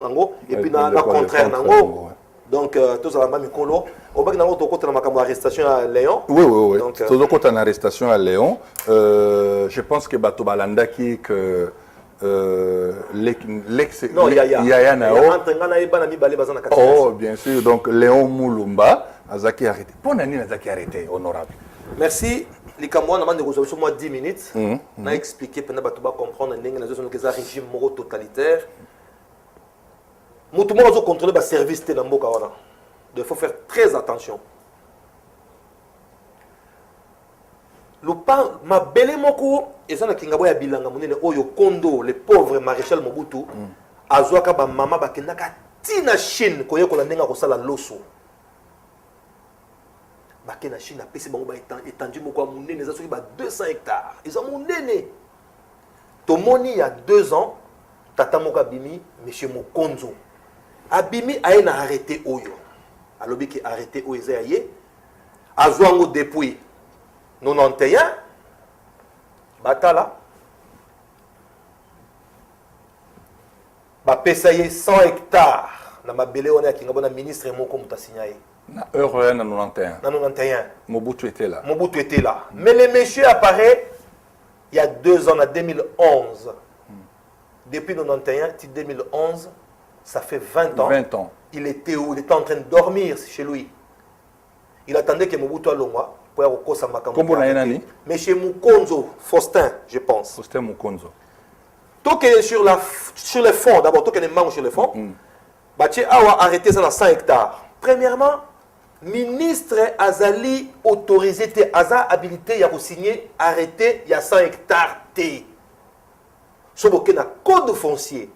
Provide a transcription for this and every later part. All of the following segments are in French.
et puis dans le contraire donc tous à la mikolo au bac dans côté de arrestation à Léon. Oui. Donc tout côté arrestation à Léon. Je pense que Bato Balanda qui que l'ex non Yaya Nao. Oh bien sûr, donc Léon Moulumba Azaki arrêté. Bonne année Azaki arrêté, honorable. Merci. Les Camerounais demandent de résolution moi 10 minutes. On a expliqué pendant que tu vas comprendre un régime moro totalitaire. Tout le monde a contrôlé le service de Namboka. Il faut faire très attention. Le pan ma belle moko et ça na kingabo ya bilanga munene oyo kondo le pauvre maréchal Mobutu azwaka ba mama bakendaka tina Chine koye ko la ndenga ko sala loso. Bakena Chine a pesi bango ba étendu moko munene za soki ba 200 hectares. Ils ont munene. Tomoni il y a 2 ans tata moko bimi monsieur Mokonzo. Abimi a arrêté Oyo. Alobi qui a arrêté Oyo Zaye. Azwango depuis 91. Batala. Bapesaye 100 hectares. Na mabele on est qui ngabona ministre moko mutasignaye. Na heure na 91. Na 91. Mobutu était là. Mobutu était là. Mais le monsieur apparaît il y a 2 ans, en 2011. Depuis 91, 2011. Ça fait 20 ans. 20 ans. Il était où? Il était en train de dormir chez lui. Il attendait que Mobutu Alongwa pour aller au Kosamaka. Mais chez Mukonzo, Faustin, je pense. Faustin Mukonzo. Tout que sur le fond, d'abord, tout que les manches sur le fond, Baché a arrêté ça dans 100 hectares. Premièrement, ministre Azali autorisé, Aza habilité, il y a signé, arrêté, il y a 100 hectares. Sauf qu'il y a un code foncier.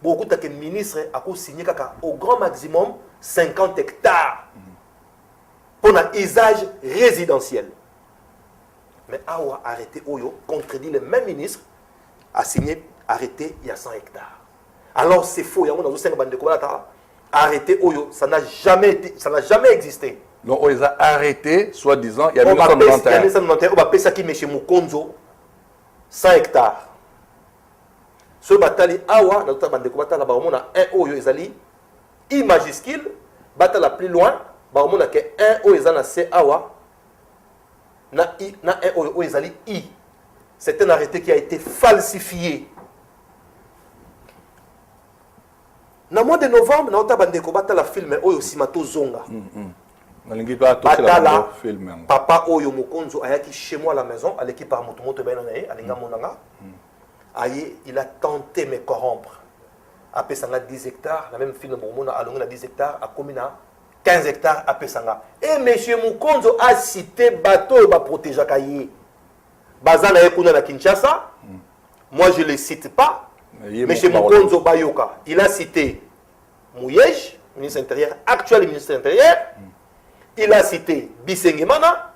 Beaucoup de ministres ont signé au grand maximum 50 hectares pour un usage résidentiel. Mais Awa a arrêté Oyo, contredit le même ministre, a signé, arrêté, il y a 100 hectares. Alors c'est faux, il y a 5 bandes de arrêté Oyo, ça n'a jamais existé. Donc on les a arrêtés, soi-disant, il y a 1991. On va payer ça qui met chez Mukonzo 100 hectares. Ce batali awa na bande ko batala ba omona 1 oyo ezali I majuscule batala plus loin ba omona ke 1 oyo ezana C awa na I na 1 oyo ezali I. C'est un arrêté qui a été falsifié. Na mois de novembre na bande ko batala film oyo simato zonga. Batala film. Papa oyo Mokonzo ayaki chez moi à la maison à l'équipe par motomoto ben na ye alinga monanga. Aïe, il a tenté de me corrompre. Après ça, 10 hectares, la même fille de Moumona a 10 hectares, a commis 15 hectares après ça. Et M. Mukonzo a cité bateau va protéger Kaye. Bazana Ekuna na Kinshasa. Moi, je ne le cite pas. M. Mukonzo Bayoka, il a cité Mouyej, ministre intérieur, actuel ministre intérieur. Il a cité Bisengemana.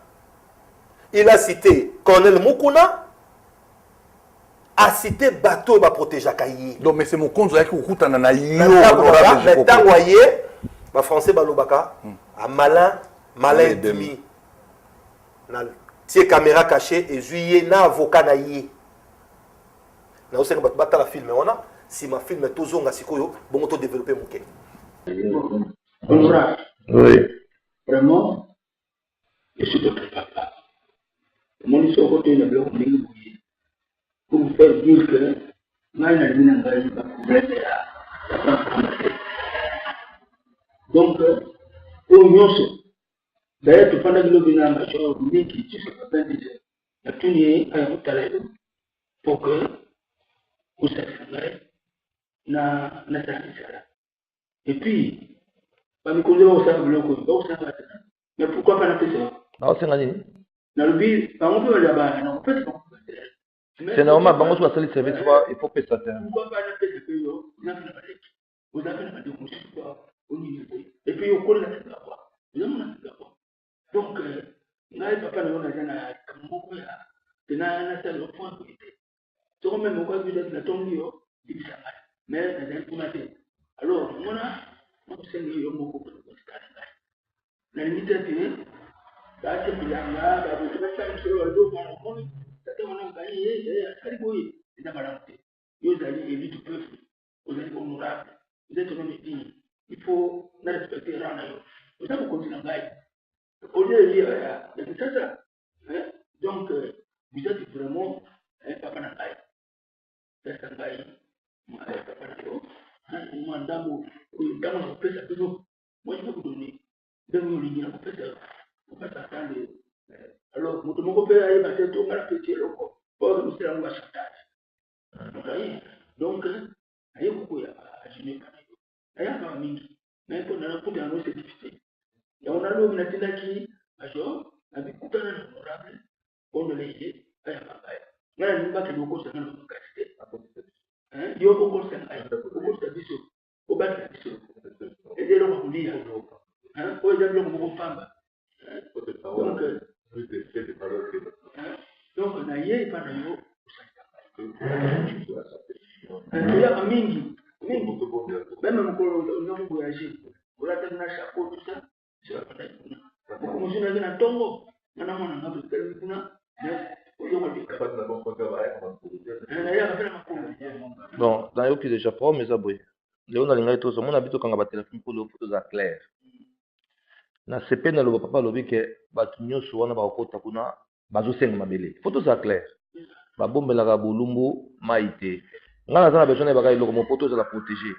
Il a cité Colonel Mukuna. A cité bateau va protéger Kaye. Donc mais c'est mon compte qui coûte en anaïo. Mais tant voyez, ma français balobaka a malin demi. Na tie caméra cachée et juillet na avocat na yé. Na aussi que bata la film on a si ma film toujours nga sikoyo bon to développer moké. Oui. Vraiment je suis votre papa. Mon histoire côté le bloc pour vous faire dire que donc au nyonso d'ailleurs tu prends le bina major mais qui tu sais pas dire la tunie à un pour que vous sachiez na ça et puis pas me connaître au sein bloc mais pourquoi pas la question non c'est ngani na le but par exemple là-bas non en fait c'est normal, bango soit sali service il faut payer ça. Et puis au cours de la donc n'a pas de na comme c'est na c'est le point de c'est même au cas de la tombe il ça mais dans un point alors on sait que beaucoup de la limite est là c'est bien là vous devez faire sur le dos pour le c'est on a gagné c'est karibu hii ina balance yo zali élite peuple vous êtes honorable vous êtes même dit, il faut respecter Rana. Vous avez continué à au lieu de dire, c'est ça. Donc, vous êtes vraiment un papa Nangaï. C'est un Nangaï. Papa Nangaï. Moi, dans mon père, ça peut moi, je vais vous donner. De vous ligner, on peut s'attendre. Alors, mon père a eu ma tête, on va la péter le corps. Pour que nous soyons en chantage. Donc, il y a beaucoup de gens. Il y a pas mingi. Mais pour nous, c'est difficile. Et on a l'homme qui a dit, avec tout un honorable, on ne l'a dit, il y a pas de mal. Il y a pas de mal. Il y a beaucoup de mal. Beaucoup de biseaux. Au bas de la biseau. Et des gens qui disent, oh, ils ont beaucoup de femmes. Donc, on a eu pas de il y a mingi. Même on a voyagé. On a tellement chapeau, tout ça. C'est pas pareil. Comme je l'ai dit dans Tongo, on a mon nom de Telmina. Bon, dans les pays de Japon, mais ça brûle. Léon a l'ingénieur tout ça. Mon habitude quand on va téléphone pour le photos à clair. Na CP na le papa lobi que batunyo suwana ba okota kuna bazo senga mabele. Photos à clair. Ba bombela ka bulumbu maite. Ngala za na besoin ba ka iloko mo photos à la protéger.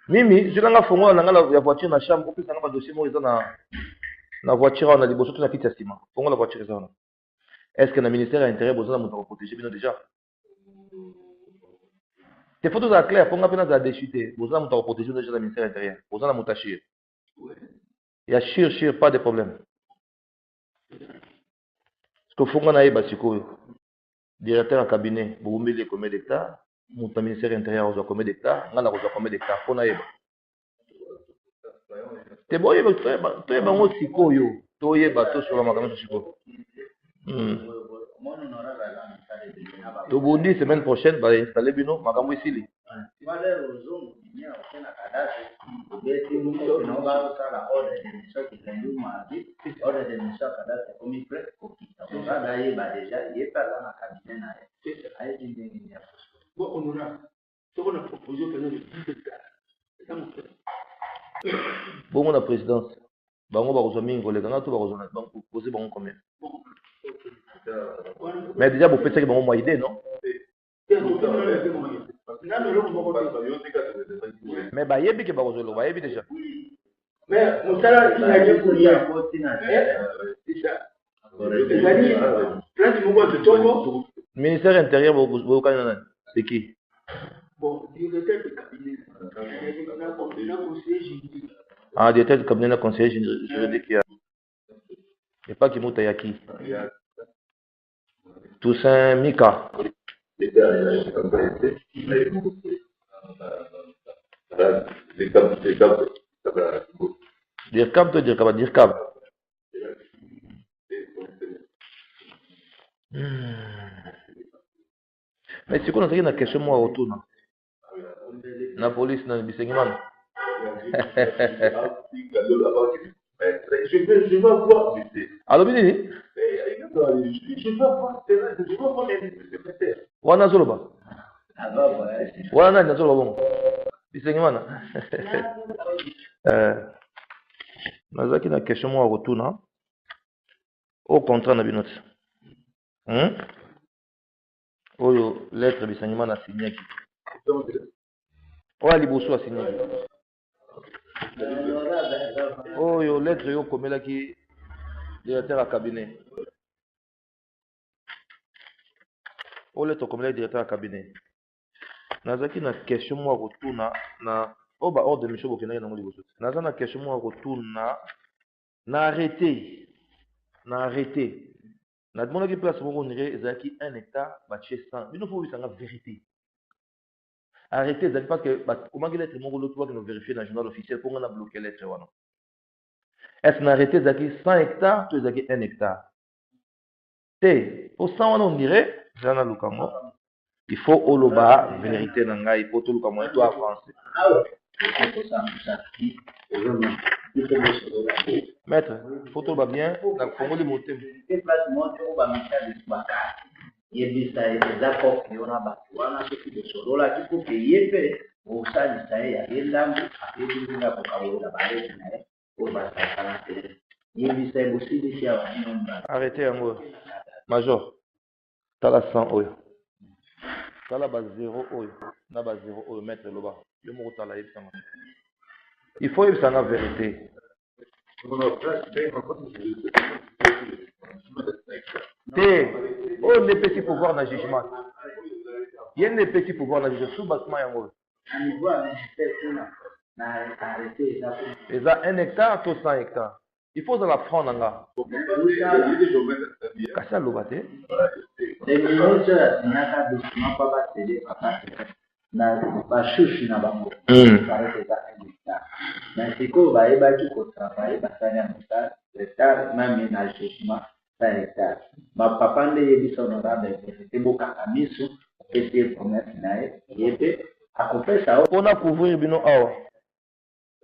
Mimi, je l'anga fongo na ngala ya voiture na chambre pour que ça na ba dossier mo na voiture on a liboso tout na kiti estima. Fongo la voiture ça. Est-ce que le ministère a intérêt besoin de protéger bien déjà? Tes photos à clair, pour qu'on a déchuté, besoin de protéger déjà le ministère intérieur. Besoin de montachir. Il y a chir, pas de problème. Ce que faut qu'on aille basiko, directeur en cabinet, vous mettez combien d'hectares, mon ministère intérieur a combien d'hectares, on a combien d'hectares, pour aille. C'est bon, il y a très bon siko yo, toi y est bateau sur la macaron siko. Tobundi semaine prochaine va installer bino makambo ici. Bon, la présidence. Bango ba kozwa mingo le kana to ba kozwa donc poser bango combien? Mais déjà vous pensez que bango moi idée non? Mais ba yebi ke ba kozwa ba yebi déjà. Mais musala qui n'a rien pour rien. Ministère intérieur vous connaissez c'est qui? Bon, directeur de cabinet. Ah, directeur de cabinet conseiller juridique. Il n'y a pas qui monte à qui? Toussaint Mika. Dirkab to Dirkab, Dirkab. Mais c'est quoi on a une question moi autour là? La police na Bisengimana. Je veux voir. Alors Bini? Je veux voir. Wana Zoloba. Wana na Zoloba bon. Bisengimana. Nazaki na question moi autour là. Au contrat na binoti. Oyo lettre Bisengimana signé qui? Oya liboso a signé. Oyo lettre yo komela ki directeur à cabinet. O lettre komela directeur à cabinet. Nazaki na question moi retourna na oba ordre de monsieur Bokena na liboso. Nazana na question moi retourna na arrêté. Na demande qui place pour on irait ezaki 1 hectare ba chez 100. Il nous faut ça la vérité. Arrêtez, parce que comment il est mon rôle de vérifier dans le journal officiel pour qu'on a bloqué l'être. Est-ce qu'on a arrêté 100 hectares, tu as 1 hectare? Pour ça, on dirait, il faut oloba vérité dans la il faut tout le monde et toi français. Maître, il faut tout le bien, dans le Congo de Motem. Yebisa eza kopi wana bato wana soki bosolola kiko ke ye mpe osalisa ye yayendambu ayebizinga kokawula balezi naye oyo basakana te yebisa bosilisi ya baninonda. Arrêtez yango. Major. Tala 100 oyo. Tala ba 0 oyo. Na ba 0 oyo maître loba. Yo moko tala yebisanga. Il faut yebisanga vérité. Té. Oh, les petits pouvoirs dans le jugement. Il y a des petits pouvoirs dans le jugement. Sous-bassement yango. Et ça, 1 hectare, tout 100 hectares. Il faut de la franc nanga. Kasa lobate. Na bashushu na bango parece za hectare na siko baebaki kotravaye basanya hectare hectare na ménagement za hectare bapapa nde yebisa honorable te bokanga miso opesi ye promesse na ye yebe akopesa mpona couvrir bino awa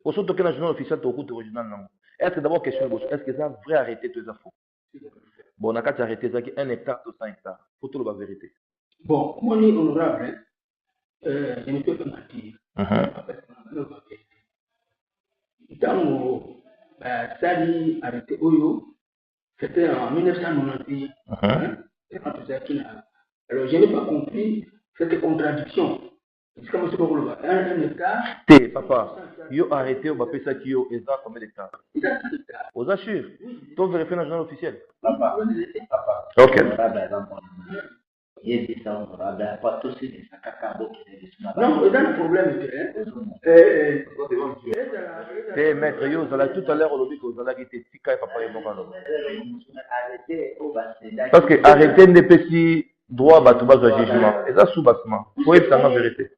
oso toke na journal officiel tokuta original nango. Est-ce que d'abord question est-ce que ça vrai arrêté tout ça faux? Bon na kati arrêté ça qui 1 hectare to 100 hectares faut tout la vérité. Bon moni honorable je ne peux pas mentir. Ntango basali arrêté oyo c'était en 1991. Alors je n'ai pas compris cette contradiction. C'est comme si on va un hectare. Té papa, yo arrêté au bapé ça qui yo exact combien d'hectares? Aux assure. Tu vérifies dans le journal officiel. Papa. OK. Non, il y a un problème. Eh, maître, yo, vous allez tout à l'heure au lobby que vous allez quitter Tika et papa et Mokano. Parce que arrêter n'est pas si droit à tout bas de jugement. Et ça, sous-bassement. Il faut être dans la vérité.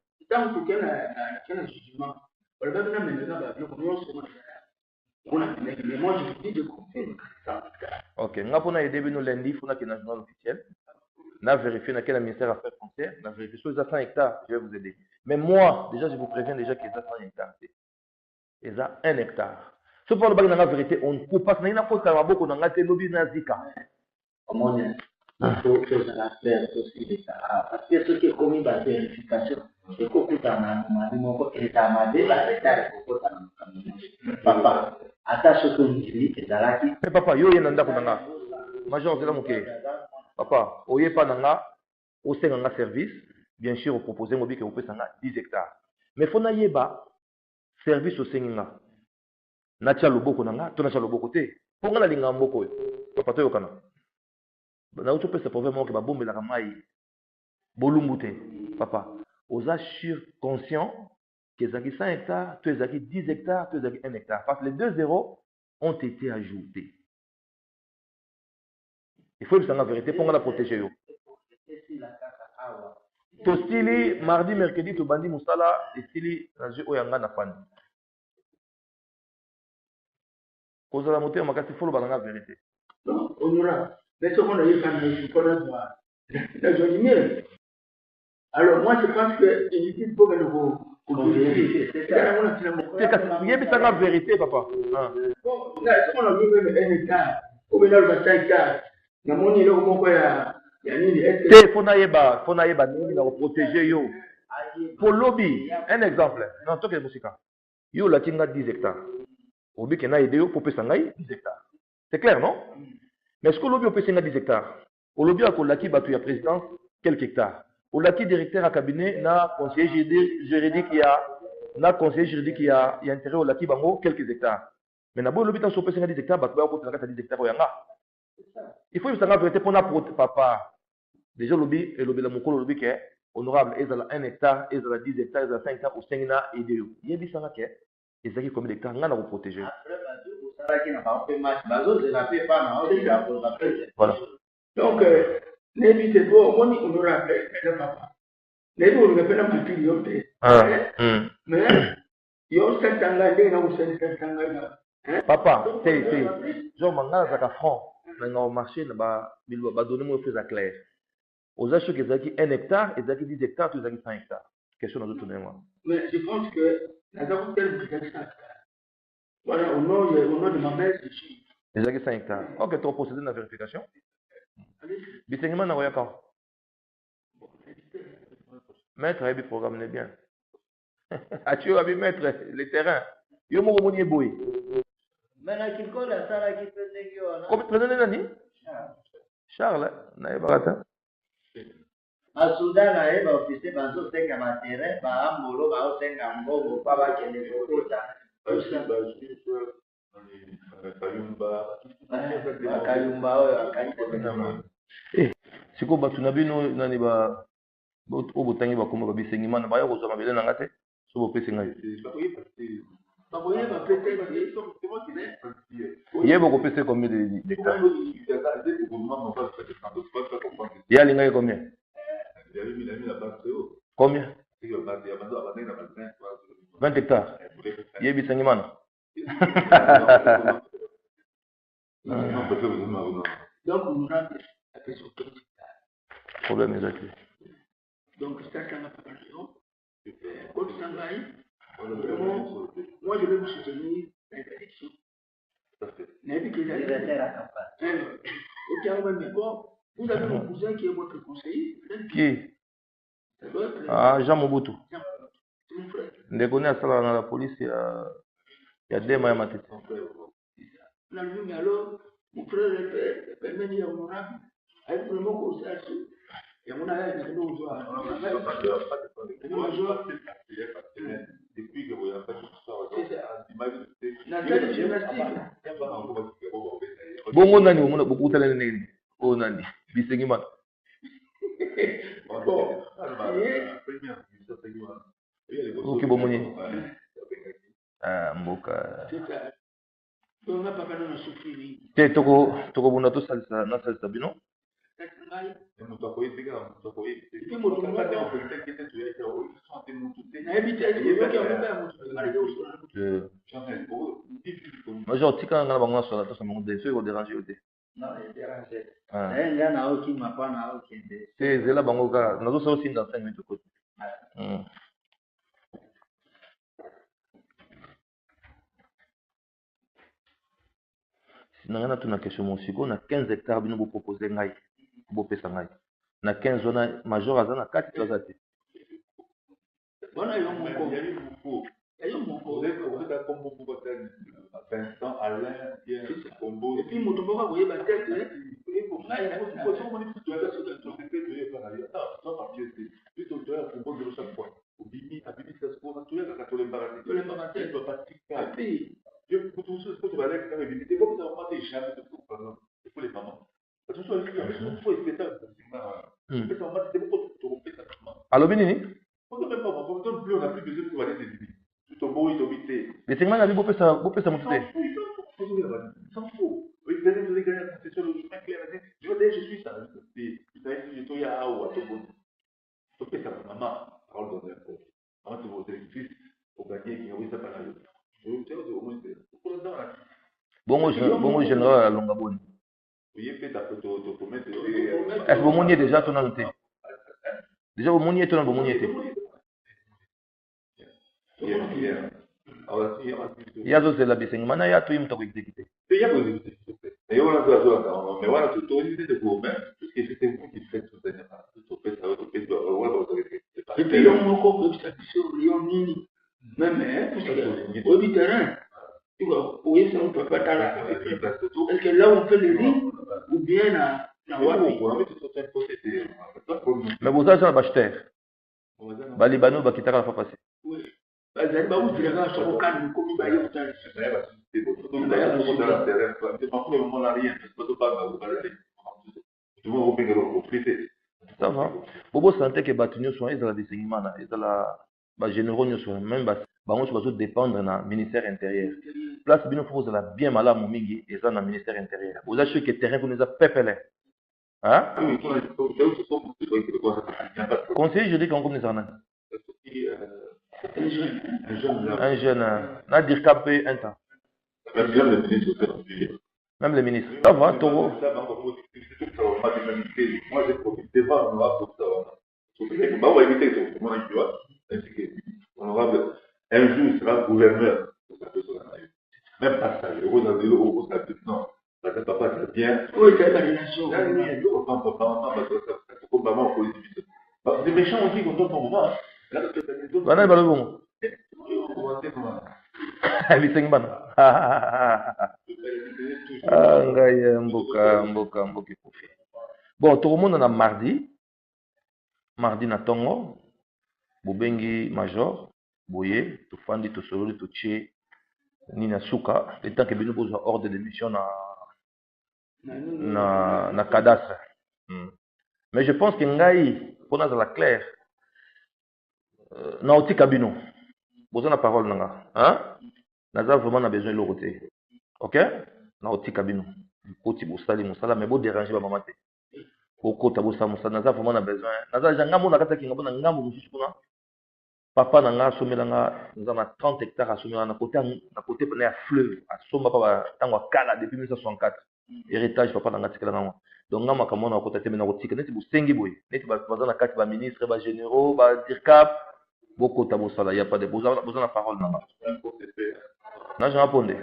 Ok, nous avons aidé nous lundi, il faut que le journal officiel. On a vérifié dans quel ministère Affaires foncières, on a vérifié sur les 100 hectares, je vais vous aider. Mais moi, déjà, je vous préviens déjà qu'il y a 100 hectares. Il y a 1 hectare. Ce pour le bac dans la vérité, on ne peut pas, il n'y a pas de beaucoup dans la lobby nazika. Comment il faut que ça faire aussi parce que ce qui est commis par vérification, c'est qu'au coup d'un moment, il est amadé, papa, attache ce que vous dites, c'est là qui. Mais papa, yo yenda kunanga. Major zela moké. Papa, oye pas nanga, au sein de service, bien sûr, vous proposez que vous pouvez 10 hectares. Mais il faut yeba service au sein de na tia loboko nanga, to na tia loboko te. Pour nga linga mboko yo. Papa to yokana. Na uto pesa problème que ba bombe la mai. Bolumbu te. Papa, aux assure conscient que zaki 100 hectares, tu zaki 10 hectares, tu zaki 1 hectare. Parce que les 2 zéros ont été ajoutés. Il faut que ça la vérité pour la protéger. To stili mardi mercredi to bandi musala et stili na jeu oyanga na fandi. Cause la montée makasi faut la vérité. Non, on aura. Mais ce qu'on a eu quand même pour la journée. Alors moi je pense que il faut que nous vérifier. C'est la vérité papa. Bon, là ce qu'on a vu même 1 hectare, au final 25 hectares. Na moni le moko ya nini est faut naïba nini na protéger yo. Pour lobby, un exemple. Non, toi que musika. Yo la tinga 10 hectares. Obi ke na aider yo pour pesa ngai 10 hectares. C'est clair non? Mais est-ce que lobby peut pesa 10 hectares? Au lobby a kolaki batu ya présidence quelques hectares. Au laki directeur à cabinet na conseiller juridique qui a intérêt au laki bango quelques hectares. Mais na bo lobby tan so pesa 10 hectares batu ba ko tanga 10 hectares oyanga. Il faut que ça vérité pour notre papa. Déjà, lobby et lobby la mokolo lobby que honorable est à 1 hectare, est à 10 hectares, est à 5 hectares ou 5 hectares et deux. Il y a des gens qui est combien d'hectares, on a pour protéger. Voilà. Donc, n'évitez pas, on est honorable, papa. N'évitez pas, on ne peut pas plus mais il y a 7 ans, papa, c'est genre, mangala zaka franc. Dans le marché, on va donner mon fils à clair. Aux achats qui ont 1 hectare et 10 hectares, tu as 100 hectares. Question dans le moi. Mais je pense que la dame est 100 hectares. Voilà, au nom de ma mère, c'est ici. Les 100 hectares. Ok, tu as procédé la vérification. Bisengement, n'a rien quand. Maître, il programme bien. Tu vas mettre le terrain. Yo mo moni boy. Maintenant qu'il colle à ça là qui fait des gars. Comme prenez nani? Charles, na ebata. À Soudan là, il va officier banzo senga matériel, ba ambolo ba osenga mbogo pa ba kende kokota. Kayumba oyo akayumba. Siko batu na bino nani ba obotangi bakoma babisengi mana baya kozwa mabele na ngate so bopesi ngai. Ye bokopesa combien de hectares? Ye alingai combien? Combien? 20 hectares. Ye bisengi mana. Donc on a la question Problème exact. donc ça quand la préparation quand Sangaï moi je vais vous soutenir dans l'élection. Mais puis qu'il a la campagne. Ok, mais bon, vous avez mon cousin qui est votre conseiller. Qui? Ah, Jean Mobutu. C'est mon frère. Ndeko ne asala na la police ya dema ya matete. Mais alors, mon frère est permis honorable. Avec vraiment qu'on sache. Et on a un autre joueur. Depuis que vous avez fait tout ça, bongo nani omona bokutala nini? O nani? Bisengi mana. Ok, bomoni. Ah, mboka. Te toko bunda to salisa na salisa bino. Major tika ngana bango na sola to samongo de so déranger ote. Non, il dérange. Ngai na oki mapa na oki de. C'est zela bango ka nazo so sinda 5 minutes ko. Nangana tuna question mon siko na 15 hectares bino bo proposer ngai. Bo pesa ngai. Na 15 zona major azana 4 tozate. Bona yo moko. Yo moko. Vous êtes comme beaucoup de Vincent, Alain, Pierre, Combo. Et puis mon tombeau va vous voyez tête. Allo binini? Les segments n'avaient pas fait ça monter. Je suis ça. Bon, général à Longaboni. Est-ce que vous m'y déjà ton noté? Déjà vous m'y êtes ton bon était. Il y a d'autres là qui mana ya tu im to exécuter. Il y a des et on a besoin mais voilà tout de vous même parce que c'était vous qui faites tout ça tout fait ça tout fait et puis on encore que ça sur Lyon nini même au terrain tu vois oui ça on peut pas là parce que là on fait les lignes ou bien na wapi mais vous ça acheter ba libano ba kitaka fa passer oui bazali ba utira ka so ka ni komi ba yo tani ça va bobo santé que batunyo soin ils la disengimana ils la ba généraux nyo soin même ba on se dépendre na ministère intérieur place bino faut la bien malamu mingi et ça na ministère intérieur vous achetez que terrain pour nous a pepelé hein conseiller je dis qu'on comme ça un jeune n'a dire qu'à payer un temps même le ministre ça va Toro moi j'ai profité voir honorable un jour il sera gouverneur même pas ça non papa c'est bien oui c'est la relation des méchants aussi qu'on donne ton moment Bana balobongo. Bisengi bana. Ngai mboka ekufi. Bon, tout le monde a mardi na tongo, bobengi major, boye, tofandi tosololi toche nina suka, le temps que bino boza ordre de mission na cadastre. Mais je pense que ngai pour na la clair na oti kabino. Boza na parole nanga, hein? Naza vraiment na besoin de l'autre. OK? Na oti kabino. Koti bosali musala mais bo déranger ba maman te. Koko tabosa musala naza vraiment na besoin. Naza jangambo na kata kinga bona ngambo mususu kuna. Papa nanga somela nga nous avons 30 hectares à somela na côté na fleuve à somba pa tango kala depuis 1964. Héritage papa nanga tikela nga. Donc ngama kamona na côté temena kotika neti busengi boy. Neti baza na kati ba ministre ba généraux ba dircap boko tabosala y a pas de besoin na parole nanga. Na je répondre.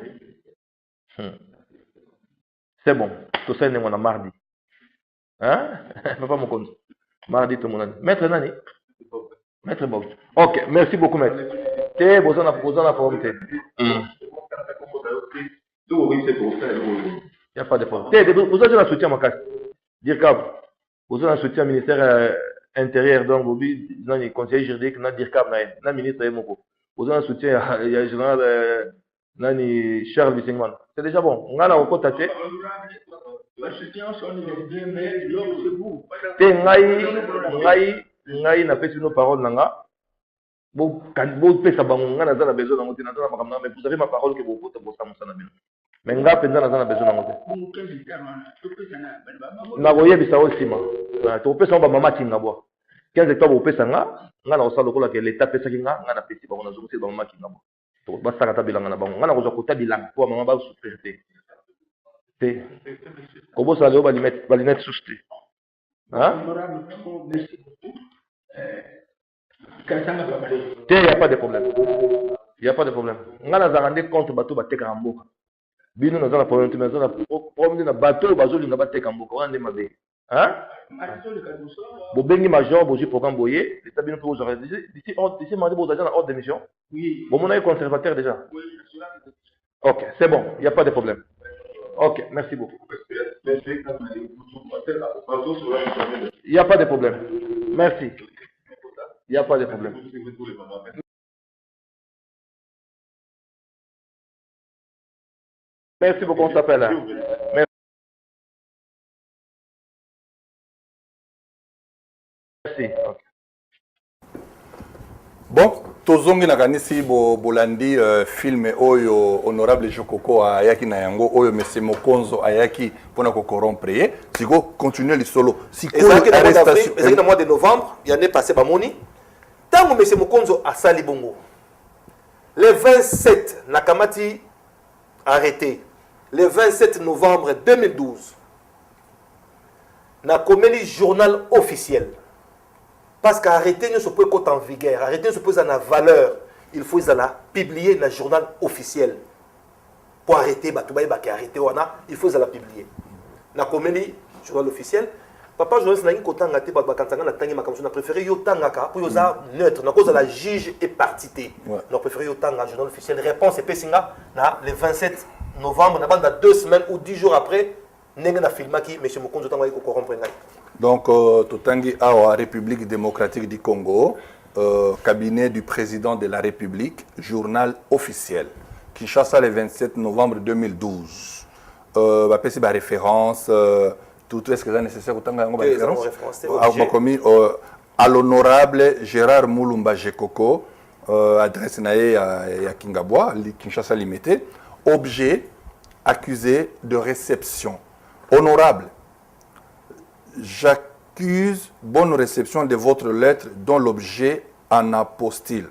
C'est bon. Tout ça, on a mardi. Hein? Papa mon compte. Mardi, tout le monde. Maître Nani? Maître Bob. Ok, merci beaucoup, maître. T'es besoin de former. Il n'y a pas de problème. T'es vous avez un soutien, ma casse. Dire que vous avez un soutien ministère intérieur, donc vous avez un conseiller juridique, vous avez un ministre, vous avez un soutien, il y a un général. Nani Charles Bissingman. C'est déjà bon. On a la recote acheté. Ngai na pesi nos paroles nanga. Bon pesa bango nga na besoin na ngotina na makamna mais vous avez ma parole que vous pouvez bossa musana bino. Mais nga penza na besoin na ngote. Na boye bisa osima. To pesa ba mama kinga bo. 15 hectares bo pesa nga na osala lokola que l'état pesa kinga na pesi bango na zomusi ba mama kinga bo. Basakata bilanga na bango ngana kozwa kota bilanga po mama ba souffrir te kobosa leo balinette souste hein te y a pas de problème ngana za rendre compte bato bateka mboka bino na za problème mais za problème na bato bazolinga bateka mboka wana mabe hein bobengi major boji programme boye l'état bino pour aujourd'hui d'ici mardi vous avez en ordre de mission oui bon mon est conservateur déjà oui OK c'est bon il y a pas de problème OK merci beaucoup il y a pas de problème merci il y a pas de problème merci beaucoup on s'appelle là merci OK. Bon, tozongi na kanisi bolandi film oyo honorable Jokoko ayaki na yango oyo monsieur Mokonzo ayaki pona ko corrompre siko continuer le solo siko arrestation ezaki na mois de novembre il y année passé ba moni tango monsieur Mokonzo asali bongo le 27 Nakamati arrêté le 27 novembre 2012 na komeli journal officiel. Parce qu'arrêter ne se peut qu'être en vigueur, arrêter ne se peut en valeur. Il faut la publier dans le journal officiel. Pour arrêter, il faut la publier. Dans le journal officiel, papa journaliste n'a pas préféré yotangaka pour yosa neutre, na cause la juge et partité. Nous préféré yotanga journal officiel. Réponse est pessinga le 27 novembre, dans 2 semaines ou 10 jours après, n'a filmé qui M. Mokonzo tanga ko corrompre. Donc, Totangi Awa, République démocratique du Congo, cabinet du président de la République, journal officiel. Kinshasa, le 27 novembre 2012. C'est ma référence, tout est-ce que c'est nécessaire autant référence à l'honorable Gérard Moulumba Jekoko, adresse nae à Kingabwa, Kinshasa Limité, objet accusé de réception. Honorable, j'accuse bonne réception de votre lettre dont l'objet en apostille.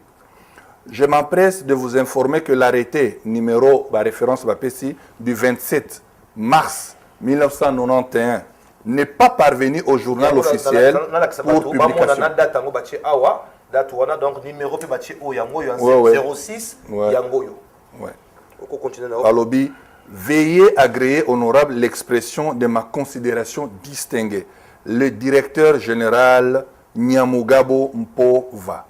Je m'empresse de vous informer que l'arrêté numéro, référence du 27 mars 1991 n'est pas parvenu au journal officiel pour publication. Alobi, veuillez agréer, honorable, l'expression de ma considération distinguée. Le directeur général Nyamugabo Mpova.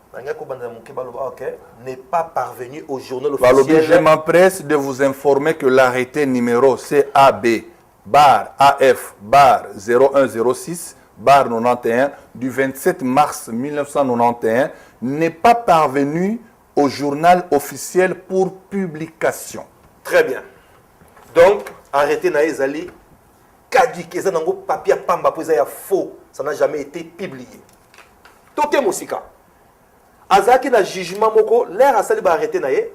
n'est pas parvenu au journal Je officiel. m'empresse de vous informer que l'arrêté numéro CAB bar AF bar 0106 bar 91 du 27 mars 1991 n'est pas parvenu au journal officiel pour publication. Très bien. Donc, arrêtez Naïzali. Kadik, ça n'a pas papier pamba pour ça faux. Ça n'a jamais été publié. Toke Moussika. Azaki na jugement moko, l'air a sali ba arrêté naïe.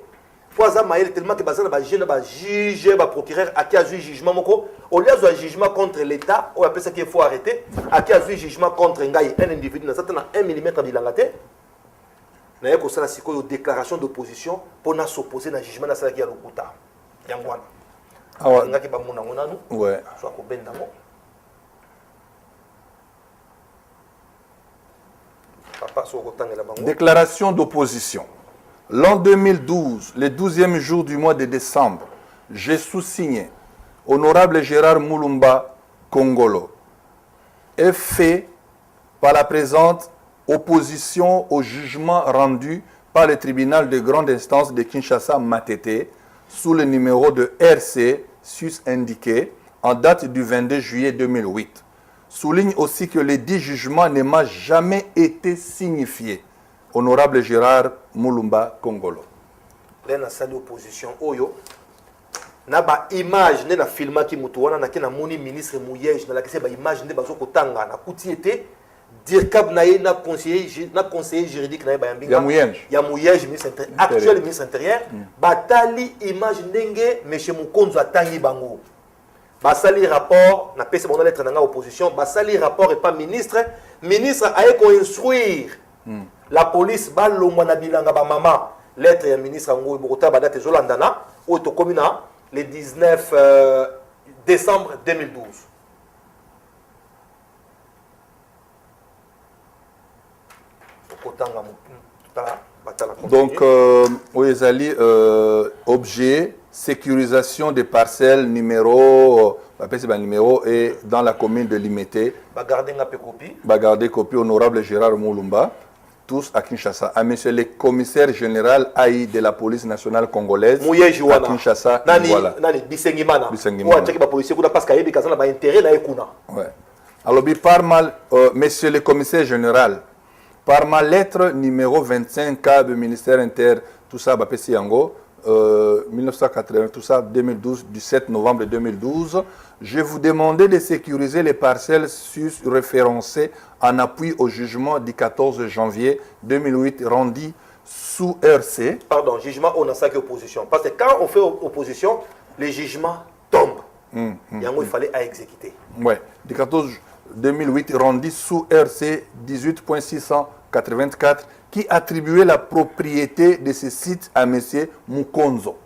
Poisa maïl tellement que bazana ba juge, ba procureur, à qui a joué jugement moko. Au lieu de jugement contre l'État, on appelle ça qu'il faut arrêter. À qui a joué jugement contre un individu, dans un millimètre de l'angate. Naïe ko sala siko déclaration d'opposition pour na s'opposer na jugement na sala qui a l'okuta. Yangwana. Ah ouais. Ouais. Déclaration d'opposition. L'an 2012, le 12e jour du mois de décembre, j'ai sous-signé Honorable Gérard Moulumba Kongolo est fait par la présente opposition au jugement rendu par le tribunal de grande instance de Kinshasa Matete sous le numéro de RC sus indiqué en date du 22 juillet 2008. Souligne aussi que le dit jugement ne m'a jamais été signifié. Honorable Gérard Moulumba Kongolo. Là, salle opposition Oyo. Na ba image ne na filma ki mutu wana na kena moni ministre Mouyej na la kese ba image ne bazo kotanga na kutiete dire kab na ye na conseiller juridique na ye ba yambinga ya Mouyej ministre actuel ministre intérieur batali image ndenge monsieur Mukonzo atangi bango basali rapport na pese bona lettre na opposition basali rapport et pas ministre aye ko instruire la police ba longwa na bilanga ba mama lettre ya ministre ngo bokota ba date zolandana o to komina le 19 décembre 2012. Donc, Ouezali, objet, sécurisation des parcelles, numéro et dans la commune de Limité. Bagardé copie, honorable Gérard Moulumba, tous à Kinshasa. À monsieur le commissaire général AI de la police nationale congolaise à Kinshasa. Voilà. Ouais. Alors, monsieur le commissaire général, par ma lettre numéro 25 du ministère inter, tout ça, 1980, tout ça, 2012, du 7 novembre 2012, je vous demandais de sécuriser les parcelles référencées en appui au jugement du 14 janvier 2008 rendu sous RC. Pardon, jugement, on a ça qui opposition. Parce que quand on fait opposition, les jugements tombent. Il fallait à exécuter. Oui, du 14 2008 rendu sous RC 18.684 qui attribuait la propriété de ce site à M. Mukonzo.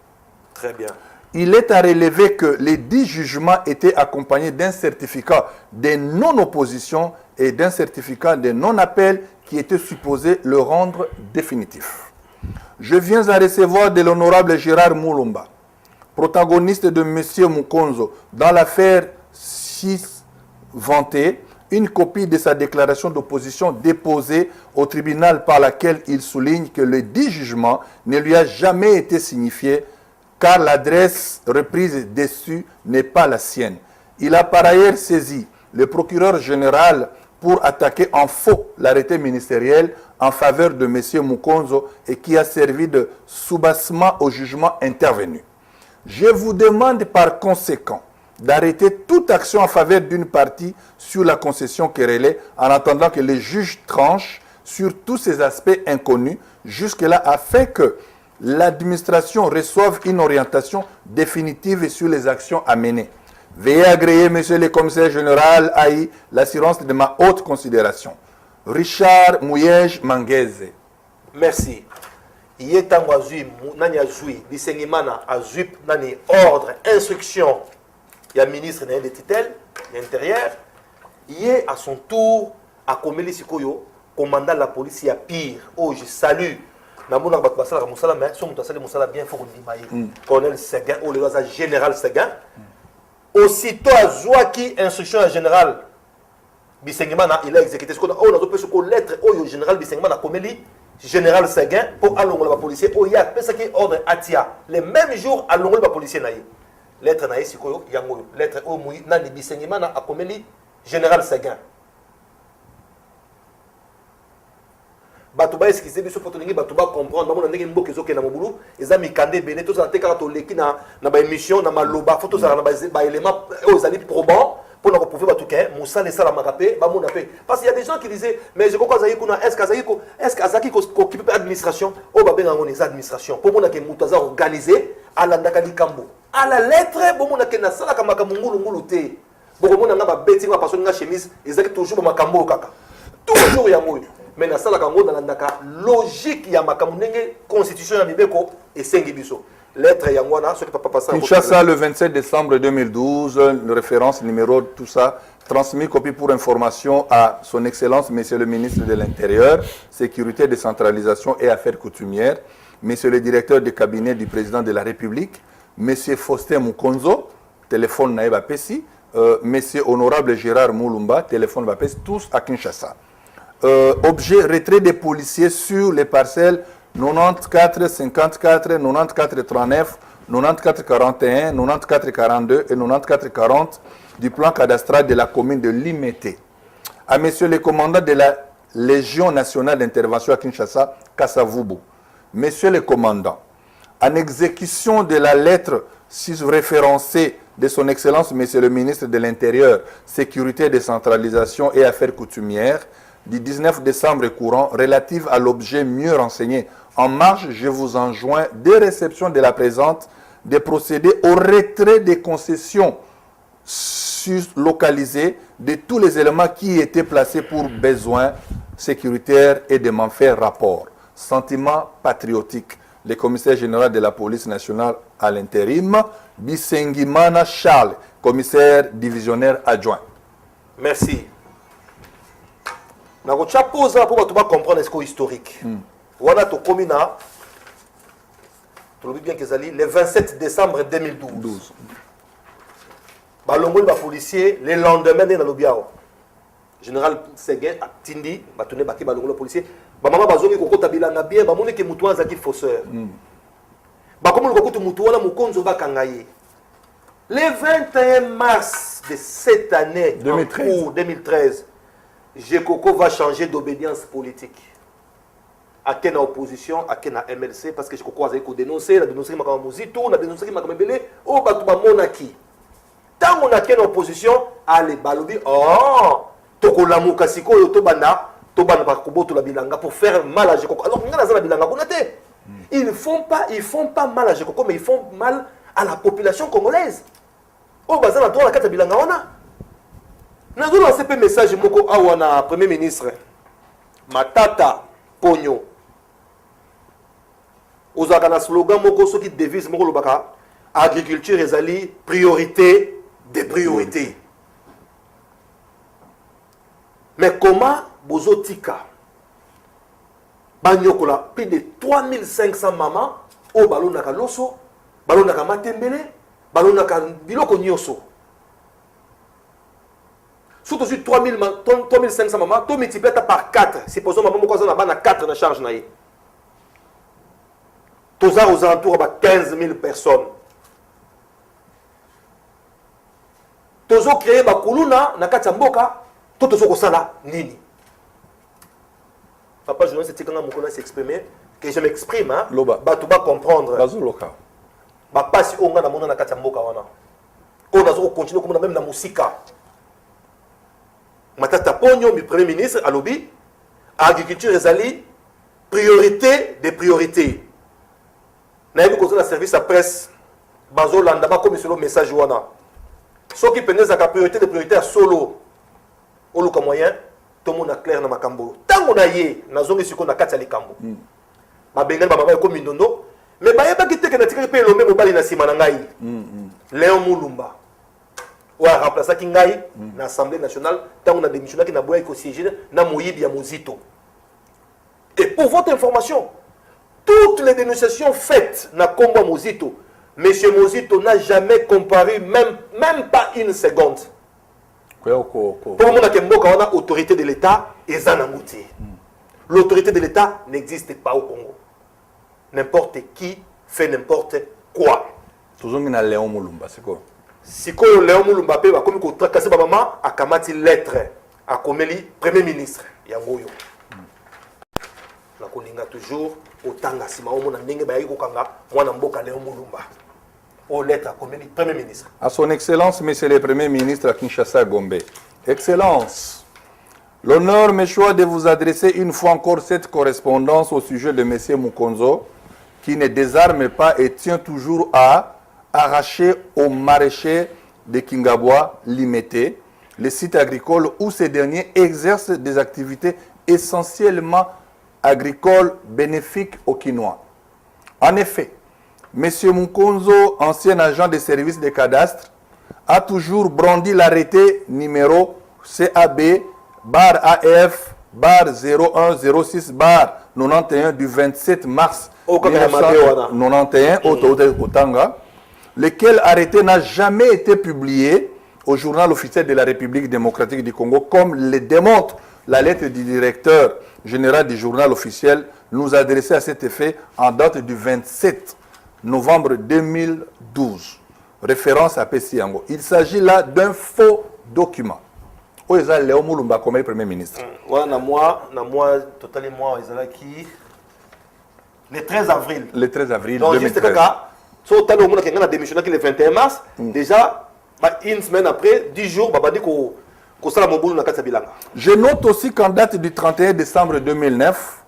Très bien. Il est à relever que les 10 jugements étaient accompagnés d'un certificat de non-opposition et d'un certificat de non-appel qui était supposé le rendre définitif. Je viens à recevoir de l'honorable Gérard Moulumba, protagoniste de M. Mukonzo, dans l'affaire 6 vantée, une copie de sa déclaration d'opposition déposée au tribunal par laquelle il souligne que le dit jugement ne lui a jamais été signifié car l'adresse reprise dessus n'est pas la sienne. Il a par ailleurs saisi le procureur général pour attaquer en faux l'arrêté ministériel en faveur de M. Mukonzo et qui a servi de soubassement au jugement intervenu. Je vous demande par conséquent d'arrêter toute action en faveur d'une partie sur la concession querellée en attendant que les juges tranchent sur tous ces aspects inconnus jusque-là afin que l'administration reçoive une orientation définitive sur les actions à mener. Veuillez agréer, monsieur le commissaire général AI, l'assurance de ma haute considération. Richard Mouyej Mangueze. Merci. Il est temps de ordre, instruction. Il y a le ministre de l'Intérieur, il est à son tour à Komeli Sikoyo, commandant de la police, il y a pire. Oh, je salue. Colonel Seguin, ou le général Seguin. Aussitôt à Zouaki, instruction à général Bisengimana, il a exécuté ce qu'on a lettre au général Bisengimana Komeli, général Seguin pour alongola ba policier oya pesa ki ordre atia les mêmes jours alongola ba policier naïe lettre naïe sikoyo yango lettre o mui na libisengima na akomeli général Seguin batuba eskize biso poto lingi batuba comprendre bamona ndenge mboka ezoke na mobulu eza mikande bene to za tekaka to leki na ba émission na maloba photo za na ba élément aux ali probant pour nous prouver que Moussa ne sala makape ba mona pe parce qu'il y a des gens qui disaient mais je crois que kuna est-ce qu'azaki occupe l'administration o ba benga ngoni administration pour mona que mutaza organisé ala ndaka likambo à la lettre bo mona que na sala ka makambo ngulu te bo mona nga ba beti nga personne nga chemise ezaki toujours ba makambo kaka toujours ya moyo mais na sala ka ngona ndaka logique ya makambo ndenge constitution ya mibeko esengi biso. Lettre Yangwana, ce que papa passe. Kinshasa, le 27 décembre 2012, le référence numéro, tout ça, transmis copie pour information à son Excellence, Monsieur le ministre de l'Intérieur, Sécurité, Décentralisation et Affaires coutumières, Monsieur le directeur de cabinet du président de la République, Monsieur Faustin Mukonzo, téléphone Naïba Pessi, Monsieur Honorable Gérard Moulumba, téléphone Bapes, tous à Kinshasa. Objet, retrait des policiers sur les parcelles 94 54 94 39 94 41 94 42 et 94 40 du plan cadastral de la commune de Limete. À monsieur le commandant de la Légion nationale d'intervention à Kinshasa, Kassavubu. Monsieur le commandant, en exécution de la lettre référencée de son Excellence Monsieur le ministre de l'Intérieur, Sécurité, Décentralisation et Affaires coutumières, du 19 décembre courant, relative à l'objet mieux renseigné. En marge, je vous enjoins, dès réception de la présente, de procéder au retrait des concessions localisées de tous les éléments qui étaient placés pour besoins sécuritaires et de m'en faire rapport. Sentiment patriotique. Le commissaire général de la police nationale à l'intérim, Bisengimana Charles, commissaire divisionnaire adjoint. Merci. Pour comprendre ce qu'est historique. Voilà to komina. Tu le bien que le 27 décembre 2012. Balongol ba policier le lendemain de Nalobiao. Général Seguin a tindi ba tourner baki balongol policier. Ba mama bazongi kokota bilanga bien ba moni ke mutu azaki fausseur. Ba komo kokutu mutu wana mukonzo ba kangaye. Le 21 mars de cette année 2013, Jekoko va changer d'obédience politique. À quelle opposition, à quelle MLC, parce que je crois que dénoncer, la dénoncer ma Mouzito, la dénoncer ma Belé, oh Batouba Monaki. Tant qu'on a quelle opposition, allez balobi, oh, Toko Lamou Kasiko, Tobanda, Tobanda Bakubo, la Bilanga pour faire mal à Jekoko. Alors, on a la Bilanga, ils font pas mal à Jekoko, mais ils font mal à la population congolaise. Oh, Bazana, toi, la carte Bilanga, on a. Nous avons lancé un message, Moko Awana, Premier ministre, Matata Pogno. Aux un slogan moko qui devise moko lobaka agriculture ezali priorité des priorités. Mais comment bozotika banyokola plus de 3500 mamans au balonaka loso, balonaka matembele, balonaka biloko nyoso. Surtout sur 3500 mamans, to multiplié par 4. Supposons maman moko na bana 4 na charge naïe. Tous aux alentours de 15 000 personnes. Tous ont créé Bakuluna, Nakatamboka, tout ce qu'on a nini. Papa, je ne sais pas si s'exprimer, que je m'exprime, hein. Tu vas comprendre. Papa, si on a mon Nakatamboka, on a continué comme même la musique. Matata Pogno, le Premier ministre, à l'Obi, agriculture et priorité des priorités. Na yebi kozala service à presse bazo landa ba comme sur le message wana so qui penez à priorité de priorité à solo oluka moyen to mona clair na makambo tango na ye na zongi siko na kati ya likambo ba benga ba baba ko mindondo mais ba yeba kiteke na tikaki pe lombe mobali na sima na ngai Léon Moulumba wa remplacer ki ngai na assemblée nationale tango na démissionné ki na boya ko siéger na moyibi ya Mozito. Et pour votre information, toutes les dénonciations faites na Kombo Mozito, M. Mozito n'a jamais comparé, même pas une seconde. Pour moi, on a autorité de l'État et Zanamouti. l'autorité de l'État n'existe pas au Congo. N'importe qui fait n'importe quoi. Toujours na Léon Moulumba, c'est quoi? Si Léon Moulumba peut comme ko tracasser ba maman a kamati lettre a komeli premier ministre yangoyo. La kolinga toujours otanga sima omona ndenge ba yiko kanga mwana mboka Léon Moulumba. Au lettre a komeli premier ministre. À son excellence monsieur le premier ministre à Kinshasa Gombe. Excellence. L'honneur me choisit de vous adresser une fois encore cette correspondance au sujet de M. Mukonzo, qui ne désarme pas et tient toujours à arracher aux maraîchers de Kingabwa Limité, les sites agricoles où ces derniers exercent des activités essentiellement agricoles bénéfiques aux Quinois. En effet, M. Mukonzo, ancien agent des services de cadastre, a toujours brandi l'arrêté numéro CAB bar AF bar 0106 bar 91 du 27 mars 1991 au Tanga, lequel arrêté n'a jamais été publié au journal officiel de la République démocratique du Congo, comme le démontre la lettre du directeur général du journal officiel nous adressée à cet effet en date du 27 novembre 2012. Référence à Pessiango. Il s'agit là d'un faux document. Où est Léon Moulumba comme Premier ministre? Voilà, moi, totalement, qui le 13 avril. Le 13 avril donc, 2013. Juste so, tu as démissionné le 21 mars. Déjà, une semaine après, 10 jours, tu as dit que ça a Je note aussi qu'en date du 31 décembre 2009,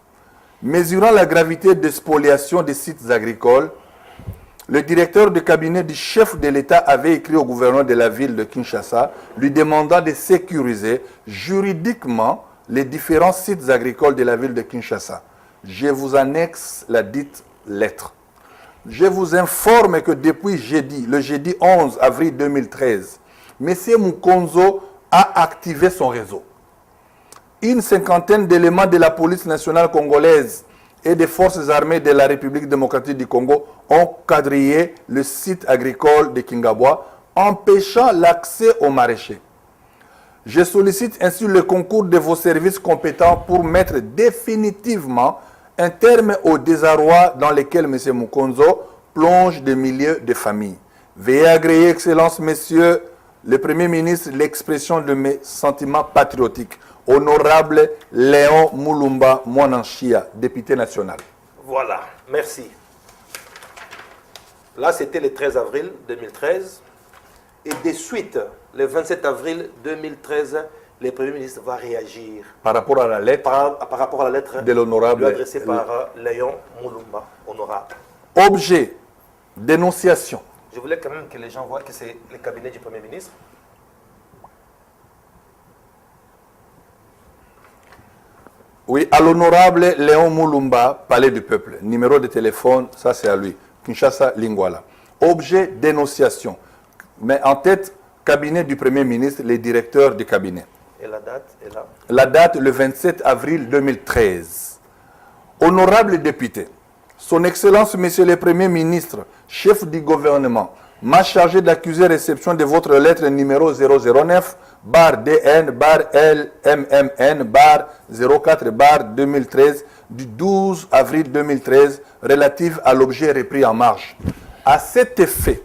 mesurant la gravité des spoliations des sites agricoles, le directeur de cabinet du chef de l'État avait écrit au gouverneur de la ville de Kinshasa, lui demandant de sécuriser juridiquement les différents sites agricoles de la ville de Kinshasa. Je vous annexe la dite lettre. Je vous informe que depuis le jeudi 11 avril 2013, M. Mukonzo a activé son réseau. Une cinquantaine d'éléments de la police nationale congolaise et des forces armées de la République démocratique du Congo ont quadrillé le site agricole de Kingabwa, empêchant l'accès aux maraîchers. Je sollicite ainsi le concours de vos services compétents pour mettre définitivement un terme au désarroi dans lequel M. Mukonzo plonge des milliers de familles. Veuillez agréer, Excellence, Messieurs le Premier ministre, l'expression de mes sentiments patriotiques. Honorable Léon Moulumba Mwananchia, député national. Voilà, merci. Là, c'était le 13 avril 2013. Et de suite, le 27 avril 2013, le Premier ministre va réagir. Par rapport à la lettre, par rapport à la lettre de l'honorable adressée par Léon Moulumba, honorable. Objet, dénonciation. Je voulais quand même que les gens voient que c'est le cabinet du Premier ministre. Oui, à l'honorable Léon Moulumba, Palais du Peuple. Numéro de téléphone, ça c'est à lui. Kinshasa Lingwala. Objet, dénonciation. Mais en tête, cabinet du Premier ministre, les directeurs du cabinet. Et la date est là. La date, le 27 avril 2013. Honorable député, Son Excellence, Monsieur le Premier ministre, chef du gouvernement, m'a chargé d'accuser réception de votre lettre numéro 009 bar DN bar LMMN bar 04 bar 2013 du 12 avril 2013 relative à l'objet repris en marge. À cet effet,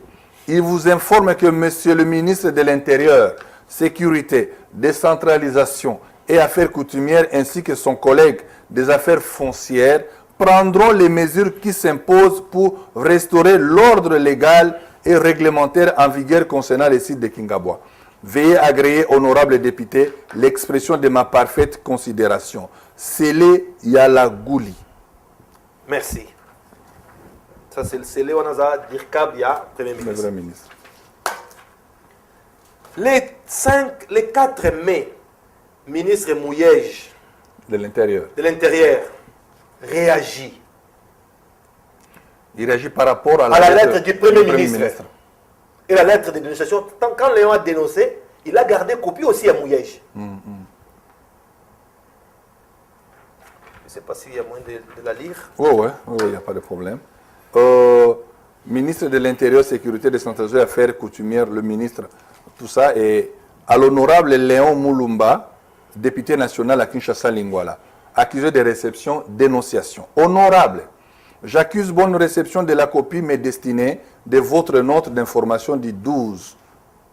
il vous informe que Monsieur le ministre de l'Intérieur, Sécurité, Décentralisation et Affaires coutumières ainsi que son collègue des Affaires foncières prendront les mesures qui s'imposent pour restaurer l'ordre légal et réglementaire en vigueur concernant les sites de Kingabwa. Veuillez agréer, honorable député, l'expression de ma parfaite considération. Scellé Yalagouli. Merci. Ça, c'est le scellé Wanaza Dirkabia, Premier ministre. Les 4 mai, ministre Mouyej de l'Intérieur réagit. Il réagit par rapport à la lettre du Premier ministre. Et la lettre de dénonciation, quand Léon a dénoncé, il a gardé copie aussi à Mouyej. Je ne sais pas s'il y a moyen de la lire. Oui, il n'y a pas de problème. Ministre de l'Intérieur, Sécurité, Décentralisation et Affaires coutumières, le ministre, tout ça, et à l'honorable Léon Moulumba, député national à Kinshasa Lingwala. accusé de réception, dénonciation. Honorable, j'accuse bonne réception de la copie mais destinée de votre note d'information du 12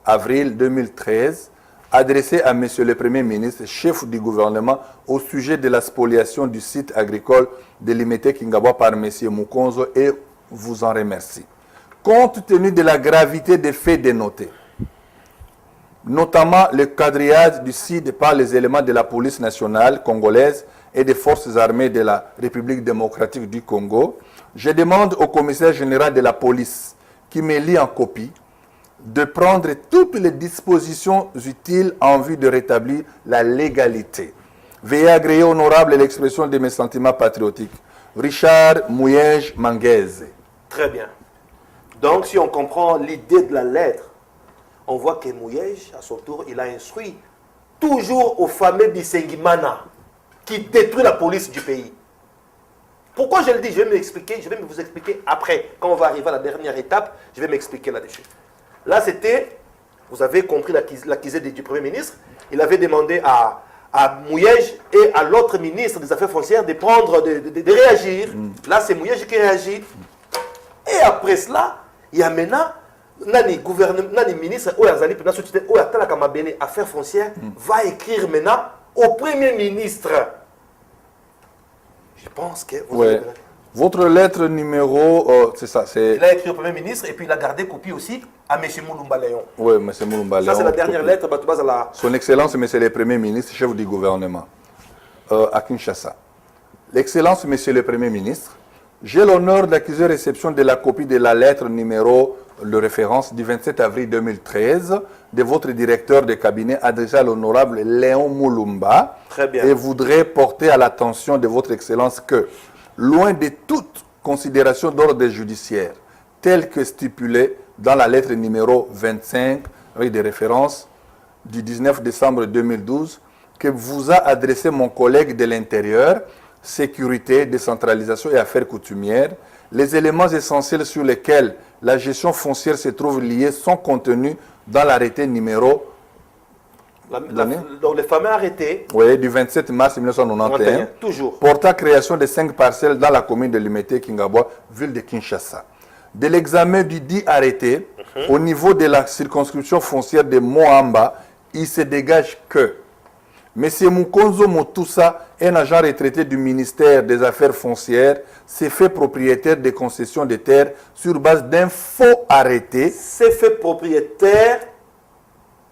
avril 2013 adressée à Monsieur le Premier ministre, chef du gouvernement, au sujet de la spoliation du site agricole de Limete Kingabwa par Monsieur Mukonzo et vous en remercie. Compte tenu de la gravité des faits dénotés, notamment le quadrillage du site par les éléments de la police nationale congolaise et des forces armées de la République démocratique du Congo, je demande au commissaire général de la police, qui me lie en copie, de prendre toutes les dispositions utiles en vue de rétablir la légalité. Veuillez agréer honorable l'expression de mes sentiments patriotiques. Richard Mouyej Manguez. Très bien. Donc, si on comprend l'idée de la lettre, on voit que Mouyej, à son tour, il a instruit toujours au fameux Bisengimana qui détruit la police du pays. Pourquoi je le dis? Je vais m'expliquer, je vais vous expliquer après. Quand on va arriver à la dernière étape, je vais m'expliquer là-dessus. Là, c'était, vous avez compris l'accusé du Premier ministre, il avait demandé à Mouyej et à l'autre ministre des Affaires foncières de prendre, de réagir. Là, c'est Mouyej qui réagit. Et après cela, il y a maintenant, Nani ministre, Affaires foncières, va écrire maintenant au Premier ministre. Je pense que... Votre lettre numéro, c'est ça. Il a écrit au Premier ministre et puis il a gardé copie aussi à M. Moulumba Léon. Oui, M. Moulumba Léon. Ça, c'est la dernière lettre. Son Excellence, M. le Premier ministre, chef du gouvernement, à Kinshasa. L'Excellence, M. le Premier ministre, j'ai l'honneur d'accuser réception de la copie de la lettre numéro de référence du 27 avril 2013 de votre directeur de cabinet adressé à l'honorable Léon Moulumba. Très bien. Et voudrais porter à l'attention de votre Excellence que, loin de toute considération d'ordre judiciaire, telle que stipulée dans la lettre numéro 25, avec des références du 19 décembre 2012, que vous a adressé mon collègue de l'Intérieur, Sécurité, décentralisation et affaires coutumières, les éléments essentiels sur lesquels la gestion foncière se trouve liée sont contenus dans l'arrêté numéro... Donc les fameux arrêtés... Oui, du 27 mars 1991, toujours. Portant création de 5 parcelles dans la commune de Limete Kingabwa, ville de Kinshasa. De l'examen du dit arrêté, au niveau de la circonscription foncière de Moamba, il se dégage que M. Mukonzo Motusa, un agent retraité du ministère des Affaires foncières, s'est fait propriétaire des concessions de terres sur base d'un faux arrêté. S'est fait propriétaire,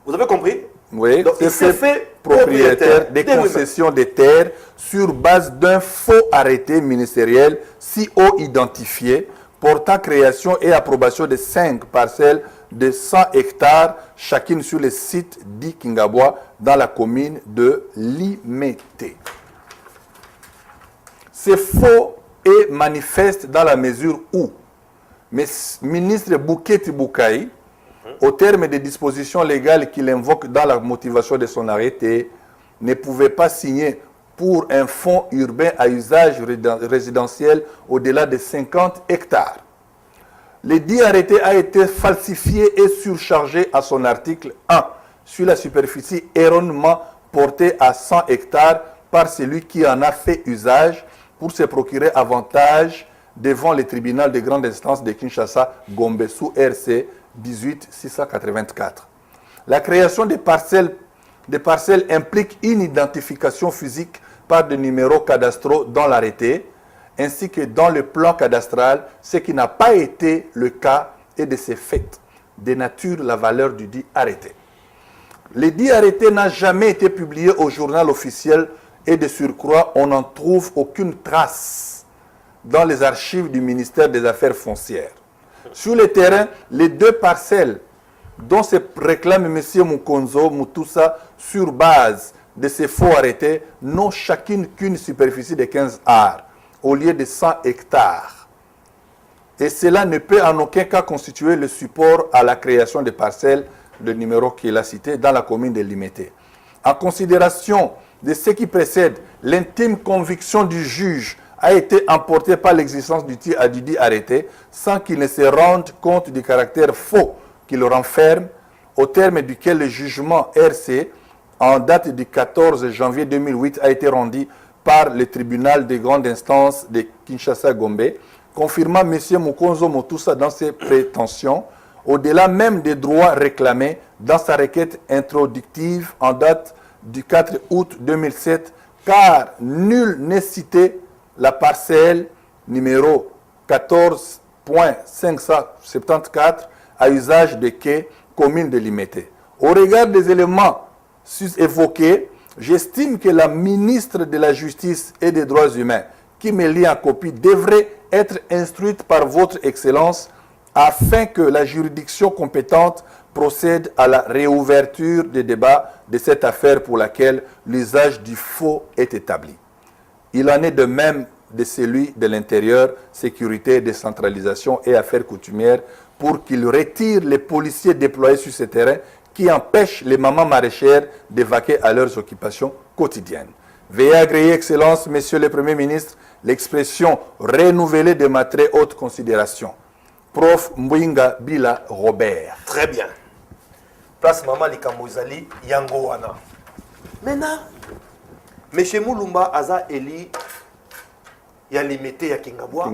vous avez compris? Oui, donc il s'est fait propriétaire des concessions de terres sur base d'un faux arrêté ministériel si haut identifié, portant création et approbation de 5 parcelles de 100 hectares, chacune sur le site dit Kingabwa, dans la commune de Limete. C'est faux et manifeste dans la mesure où le ministre Bouketi Boukaï, au terme des dispositions légales qu'il invoque dans la motivation de son arrêté, ne pouvait pas signer pour un fonds urbain à usage résidentiel au-delà de 50 hectares. Le dit arrêté a été falsifié et surchargé à son article 1 sur la superficie erronément portée à 100 hectares par celui qui en a fait usage pour se procurer avantage devant le tribunal de grande instance de Kinshasa, Gombe, sous RC 18684. La création des parcelles implique une identification physique par des numéros cadastraux dans l'arrêté, ainsi que dans le plan cadastral, ce qui n'a pas été le cas et de ces faits dénature la valeur du dit arrêté. Le dit arrêté n'a jamais été publié au journal officiel et de surcroît, on n'en trouve aucune trace dans les archives du ministère des Affaires foncières. Sur le terrain, les 2 parcelles dont se réclame M. Mukonzo Mutusa sur base de ces faux arrêtés n'ont chacune qu'une superficie de 15 arts au lieu de 100 hectares. Et cela ne peut en aucun cas constituer le support à la création des parcelles de numéro qu'il a cité dans la commune de Limete. En considération de ce qui précède, l'intime conviction du juge a été emportée par l'existence du dit arrêté sans qu'il ne se rende compte du caractère faux qui le renferme, au terme duquel le jugement RC, en date du 14 janvier 2008, a été rendu par le tribunal de grande instance de Kinshasa-Gombe, confirmant M. Mukonzo Motousa dans ses prétentions, au-delà même des droits réclamés dans sa requête introductive en date du 4 août 2007, car nul n'est cité la parcelle numéro 14.574 à usage de quai, commune de Limité. Au regard des éléments évoqués, j'estime que la ministre de la Justice et des Droits humains, qui me lie en copie, devrait être instruite par votre Excellence afin que la juridiction compétente procède à la réouverture des débats de cette affaire pour laquelle l'usage du faux est établi. Il en est de même de celui de l'intérieur, sécurité, décentralisation et affaires coutumières pour qu'il retire les policiers déployés sur ce terrain qui empêchent les mamans maraîchères de vaquer à leurs occupations quotidiennes. Veuillez agréer, Excellence, Monsieur le Premier ministre, l'expression renouvelée de ma très haute considération. Prof Mbouinga Bila Robert. Très bien. Place Maman Likambozali, Yango Wana. Maintenant, M. Moulumba Aza Eli, il y a limité à Kingabwa.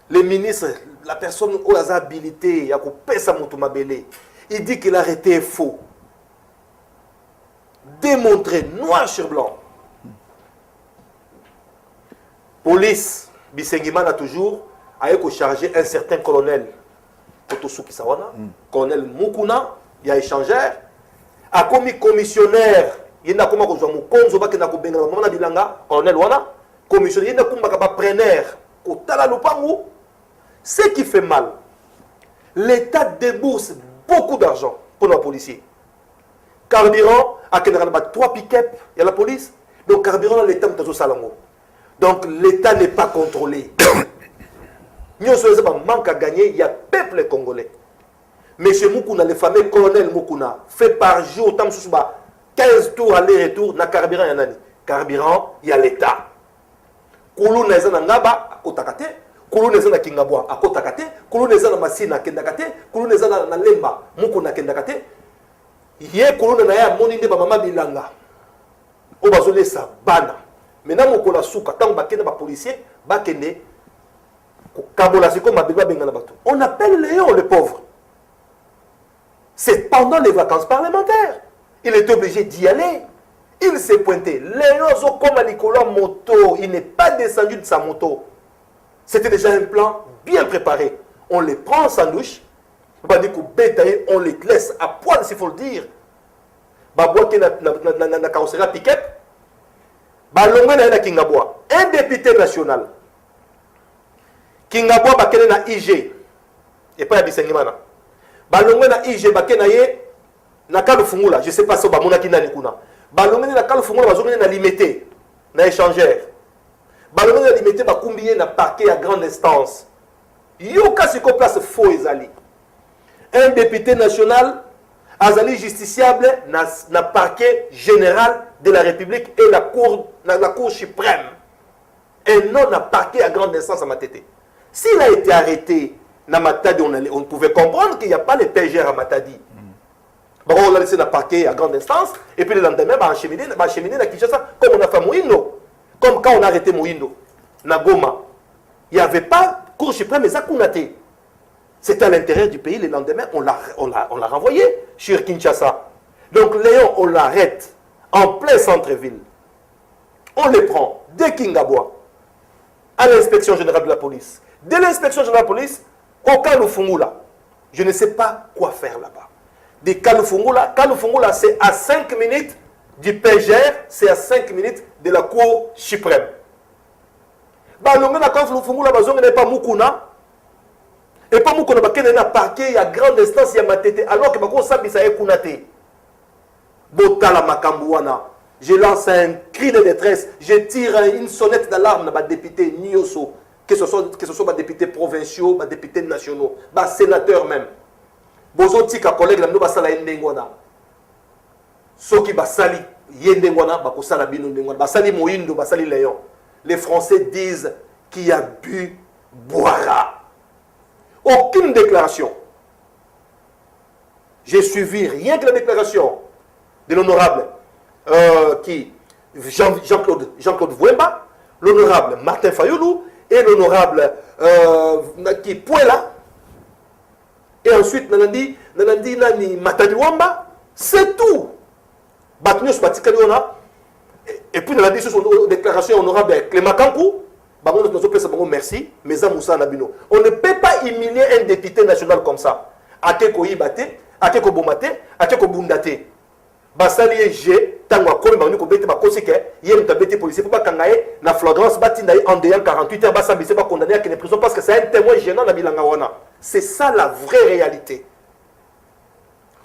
Le ministre, la personne où Aza habilité, il y a coupé sa Moutoumabele. Il dit que l'arrêté est faux. Démontré noir sur blanc. Police, Bissengima a toujours chargé un certain colonel Kotosuki Sawana, colonel Mukuna, il y a échangeur, a commis commissionnaire, il y a comme Konzo Bakena Kubenga, Mona Bilanga, colonel Wana, commissionnaire, il y a comme preneur, Kotala Lupangu. Ce qui fait mal, l'État débourse beaucoup d'argent pour nos policiers. Carburant, à Kenaramba, 3 pick-up, il y a la police. Donc, carburant, l'État est Salango. Donc, l'État n'est pas contrôlé. Nous avons manque à gagner, il y a peuple congolais. Mais chez Mukuna, le fameux colonel Mukuna, fait par jour, 15 tours aller-retour, na carburant, il y a nani. Carburant, il y a l'État. Koulou Nezana Ngaba, à Kotakate. Koulou Nezana Kingabwa, à Kotakate. Koulou Nezana Masina, Kendakate. Koulou Nezana Lemba, Mukuna, Kendakate. Yé Koulou Naya, Moninde, Bamama Bilanga. Obazole sa bana. Maintenant, Mukola Souka, tant que les policiers, Bakene. On appelle Léon le pauvre. C'est pendant les vacances parlementaires. Il est obligé d'y aller. Il s'est pointé. Léon, comme à Nicolas Moto, il n'est pas descendu de sa moto. C'était déjà un plan bien préparé. On les prend en sandwich. On les laisse à poil, s'il faut le dire. Un député national. Kingabwa bakene na IG et pas ya Bisengimana balongwe na IG bakena ye na kalu fungula je sais pas so ba mona kinani kuna balongwe na kalu fungula bazongene na limité na échangeur balongwe na limité bakumbiye na parquet à grande instance yoka siko place faux ezali un député national azali justiciable na parquet général de la République et la cour suprême et non na parquet à grande instance à Matete. S'il a été arrêté na Matadi, on pouvait comprendre qu'il n'y a pas les PGR à Matadi. On l'a laissé dans le parquet à grande instance, et puis le lendemain, on a acheminé à Kinshasa, comme on a fait Mouindo. Comme quand on a arrêté Mouindo, na Goma. Il n'y avait pas Cour suprême, mais ça Kounaté. C'était à l'intérieur du pays, le lendemain, on l'a renvoyé sur Kinshasa. Donc Léon, on l'arrête en plein centre-ville. On les prend dès Kingabwa à l'inspection générale de la police. Dès l'inspection générale de la police, au Kalufungula, je ne sais pas quoi faire là-bas. De Kalufungula, c'est à 5 minutes du PGR, c'est à 5 minutes de la Cour suprême. Kalufungula, n'est pas Mukuna. Et pas Mukuna, il y a un parquet, il y a grande instance, il y a Matete. Alors que Bako Sabi, ça y est Kunate. Botala Makambouana. Je lance un cri de détresse, je tire une sonnette d'alarme dans les députés Nyoso, que ce soit les députés provinciaux, les députés nationaux, les sénateurs même. Bozo tika collègue nous basala yendengwana. Soki basali yendengwana bakosala bino ndengwana. Basali Moindo, basali Léon. Les Français disent qui a bu boira. Aucune déclaration. J'ai suivi rien que la déclaration de l'honorable Jean-Claude Vouemba, l'honorable Martin Fayoulou et l'honorable qui Pouela. Et ensuite, Nanandi Nani Matadi Wamba, c'est tout. Batnios Batikaliona. Et puis, Nanandi, sur son déclaration honorable Clément Kankou, merci, mais on ne peut pas humilier un député national comme ça. Akeko Ibate, Akeko Bomate, Akeko Bundate. Basali G, Tango Komi Banu Kobete Bakosike, Yen Tabete policier, pour pas kangaye, na flagrance Batindaï en déant 48 heures, Bassambi, c'est pas condamné à qu'il est prison parce que c'est un témoin gênant dans Bilangawana. C'est ça la vraie réalité.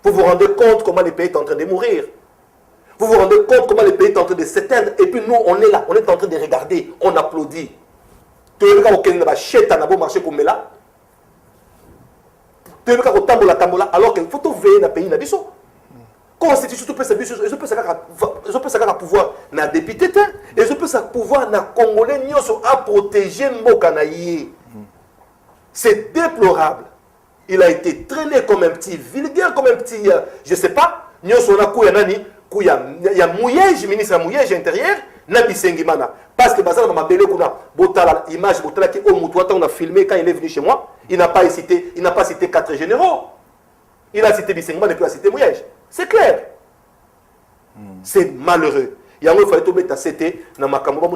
Vous vous rendez compte comment les pays sont en train de mourir. Vous vous rendez compte comment les pays sont en train de s'éteindre. Et puis nous, on est là, on est en train de regarder, on applaudit. Tu veux que marché comme là. Tu veux que tambola alors qu'il faut veiller dans le pays. Constitution, tout peut ça pouvoir na député et je peux ça pouvoir na congolais à protéger Mokanaïe. C'est déplorable. Il a été traîné comme un petit vulgaire, comme un petit, je sais pas, nyoso na kuya nani, kuya ya Mouyej, ministre Mouyej intérieur, Nabi Sengimana. Parce que Bazar m'a belé kuna botala image botala qui au moutoua on a filmé quand il est venu chez moi, il n'a pas cité 4 généraux. Il a cité Bissengimana et puis il a cité Mouyej. C'est clair. C'est malheureux. Il y a un fallait tomber à CT dans ma caméra.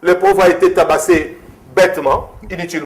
Le pauvre a été tabassé bêtement, inutilement.